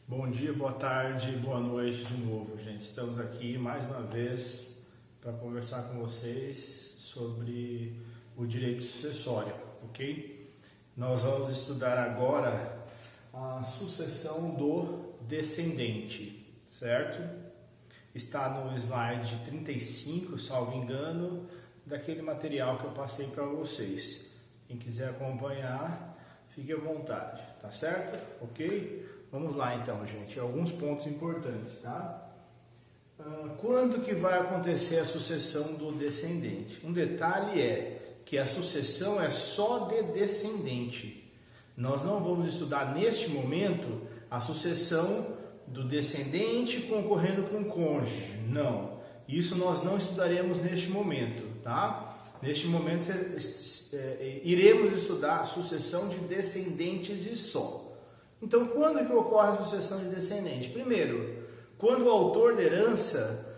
Bom dia, boa tarde, boa noite de novo, gente. Estamos aqui mais uma vez para conversar com vocês sobre o direito sucessório, ok? Nós vamos estudar agora a sucessão do descendente, certo? Está no slide 35, salvo engano, daquele material que eu passei para vocês. Quem quiser acompanhar, fique à vontade, tá certo? Ok? Vamos lá então, gente. Alguns pontos importantes, tá? Quando que vai acontecer a sucessão do descendente? Um detalhe é que a sucessão é só de descendente. Nós não vamos estudar neste momento a sucessão do descendente concorrendo com o cônjuge. Não. Isso nós não estudaremos neste momento, tá? Neste momento iremos estudar a sucessão de descendentes e só. Então, quando que ocorre a sucessão de descendentes? Primeiro, quando o autor da herança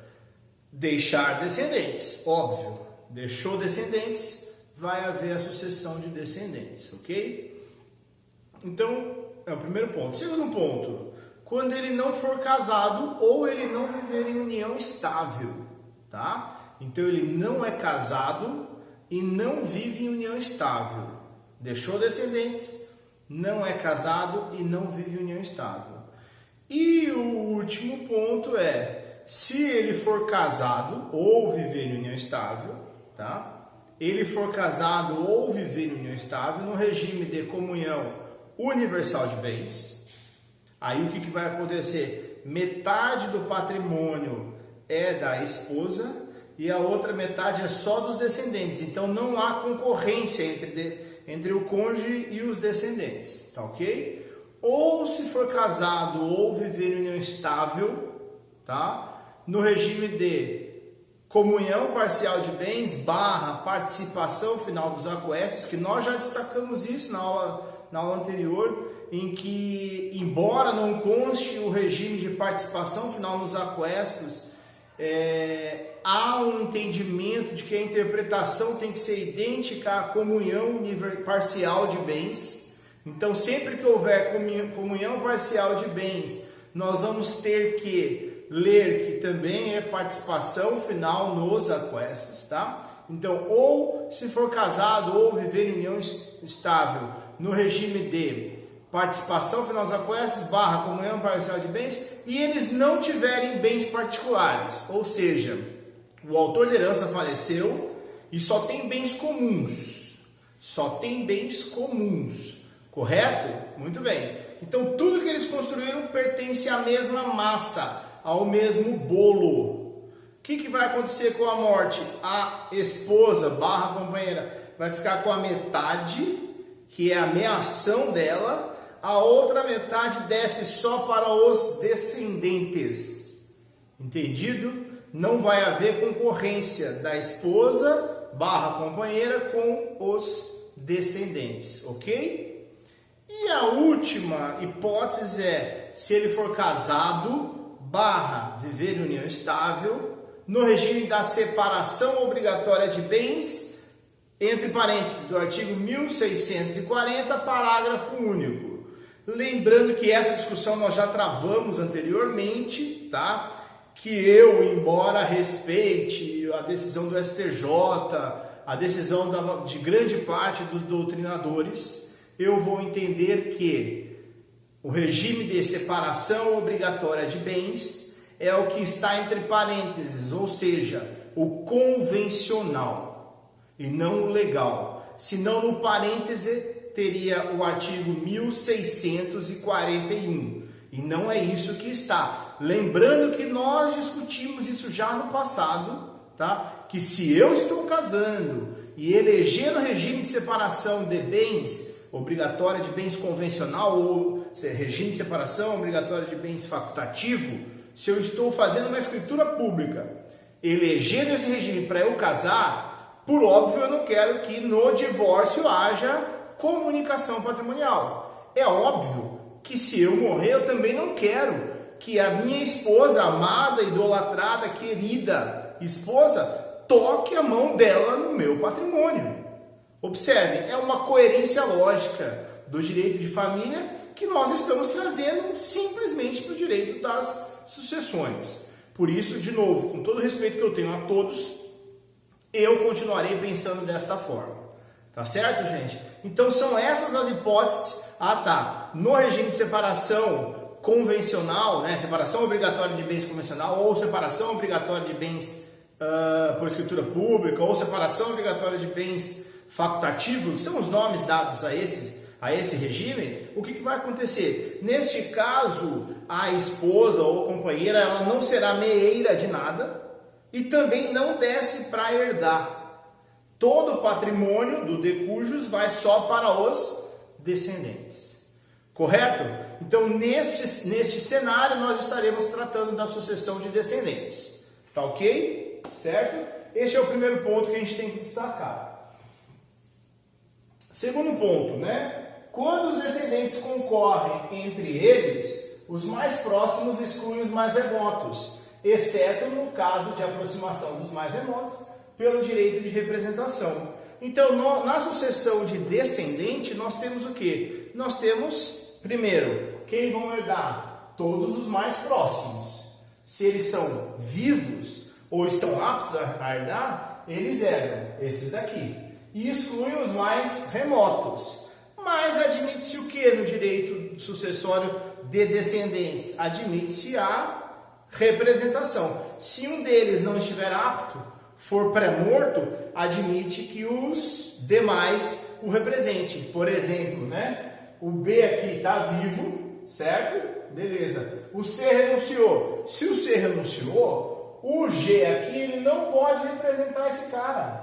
deixar descendentes. Óbvio, deixou descendentes, vai haver a sucessão de descendentes, ok? Então, é o primeiro ponto. Segundo ponto, quando ele não for casado ou ele não viver em união estável, tá? Então, ele não é casado e não vive em união estável. Deixou descendentes, não é casado e não vive em união estável. E o último ponto é, se ele for casado ou viver em união estável, tá? Ele for casado ou viver em união estável no regime de comunhão universal de bens, aí o que vai acontecer? Metade do patrimônio é da esposa e a outra metade é só dos descendentes. Então não há concorrência entre o cônjuge e os descendentes, tá ok? Ou se for casado ou viver em união estável, tá? No regime de comunhão parcial de bens / participação final dos aquestos, que nós já destacamos isso na aula anterior, em que, embora não conste o regime de participação final nos aquestos, há um entendimento de que a interpretação tem que ser idêntica à comunhão parcial de bens. Então, sempre que houver comunhão parcial de bens, nós vamos ter que ler que também é participação final nos aquestos, tá? Então, ou se for casado ou viver em união estável no regime de participação final dos aquestos / comunhão parcial de bens, e eles não tiverem bens particulares, ou seja, o autor de herança faleceu e só tem bens comuns. Só tem bens comuns. Correto? Muito bem. Então, tudo que eles construíram pertence à mesma massa, ao mesmo bolo. O que vai acontecer com a morte? A esposa / companheira vai ficar com a metade, que é a meação dela. A outra metade desce só para os descendentes. Entendido? Não vai haver concorrência da esposa / companheira com os descendentes, ok? E a última hipótese é, se ele for casado / viver em união estável, no regime da separação obrigatória de bens, entre parênteses do artigo 1640, parágrafo único. Lembrando que essa discussão nós já travamos anteriormente, tá? Que eu, embora respeite a decisão do STJ, a decisão de grande parte dos doutrinadores, eu vou entender que o regime de separação obrigatória de bens é o que está entre parênteses, ou seja, o convencional e não o legal. Senão, no parêntese, teria o artigo 1641, e não é isso que está. Lembrando que nós discutimos isso já no passado, tá? Que se eu estou casando e elegendo regime de separação de bens obrigatória de bens convencional ou regime de separação obrigatória de bens facultativo, se eu estou fazendo uma escritura pública, elegendo esse regime para eu casar, por óbvio eu não quero que no divórcio haja comunicação patrimonial. É óbvio que se eu morrer, eu também não quero que a minha esposa, amada, idolatrada, querida esposa, toque a mão dela no meu patrimônio. Observe, é uma coerência lógica do direito de família que nós estamos trazendo simplesmente das sucessões. Por isso, de novo, com todo o respeito que eu tenho a todos, eu continuarei pensando desta forma. Tá certo, gente? Então são essas as hipóteses. Ah, tá. No regime de separação convencional, né, separação obrigatória de bens convencional, ou separação obrigatória de bens por escritura pública, ou separação obrigatória de bens facultativos, que são os nomes dados a esse regime, o que vai acontecer? Neste caso, a esposa ou companheira, ela não será meeira de nada e também não desce para herdar. Todo o patrimônio do de cujos vai só para os descendentes. Correto? Então, neste cenário, nós estaremos tratando da sucessão de descendentes. Tá ok? Certo? Este é o primeiro ponto que a gente tem que destacar. Segundo ponto, né? Quando os descendentes concorrem entre eles, os mais próximos excluem os mais remotos, exceto no caso de aproximação dos mais remotos pelo direito de representação. Então, na sucessão de descendente, nós temos o quê? Nós temos, primeiro, quem vão herdar? Todos os mais próximos. Se eles são vivos ou estão aptos a herdar, eles herdam esses daqui. E excluem os mais remotos. Mas admite-se o que no direito sucessório de descendentes? Admite-se a representação. Se um deles não estiver apto, for pré-morto, admite que os demais o representem. Por exemplo, né? O B aqui está vivo, certo? Beleza. O C renunciou. Se o C renunciou, o G aqui ele não pode representar esse cara.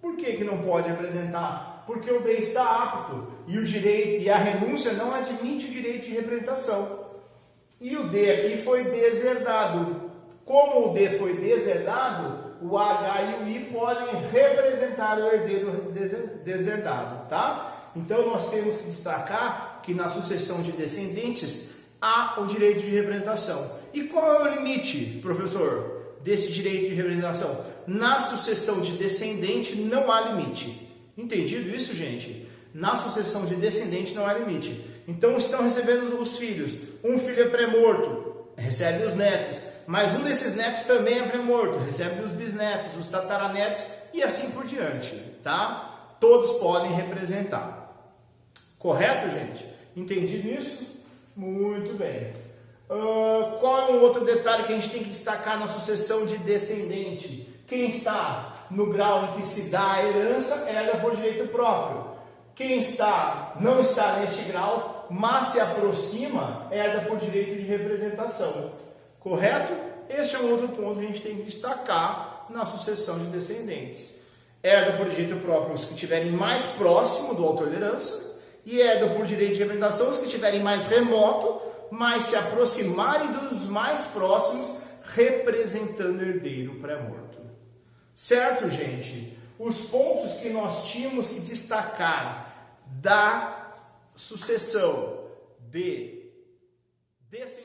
Por que não pode representar? Porque o B está apto e o direito e a renúncia não admite o direito de representação. E o D aqui foi deserdado. Como o D foi deserdado, o H e o I podem representar o herdeiro deserdado, tá? Então nós temos que destacar que na sucessão de descendentes há o direito de representação. E qual é o limite, professor, desse direito de representação? Na sucessão de descendente não há limite. Entendido isso, gente? Na sucessão de descendente não há limite. Então estão recebendo os filhos. Um filho é pré-morto, recebe os netos. Mas um desses netos também é pré-morto, recebe os bisnetos, os tataranetos e assim por diante, tá? Todos podem representar. Correto, gente? Entendido isso? Muito bem. Qual é um outro detalhe que a gente tem que destacar na sucessão de descendente? Quem está no grau em que se dá a herança, herda por direito próprio. Quem não está neste grau, mas se aproxima, herda por direito de representação. Correto? Este é um outro ponto que a gente tem que destacar na sucessão de descendentes. Herda por direito próprio os que estiverem mais próximo do autor da herança e herda por direito de representação os que estiverem mais remoto, mas se aproximarem dos mais próximos, representando o herdeiro pré-morto. Certo, gente? Os pontos que nós tínhamos que destacar da sucessão de descendentes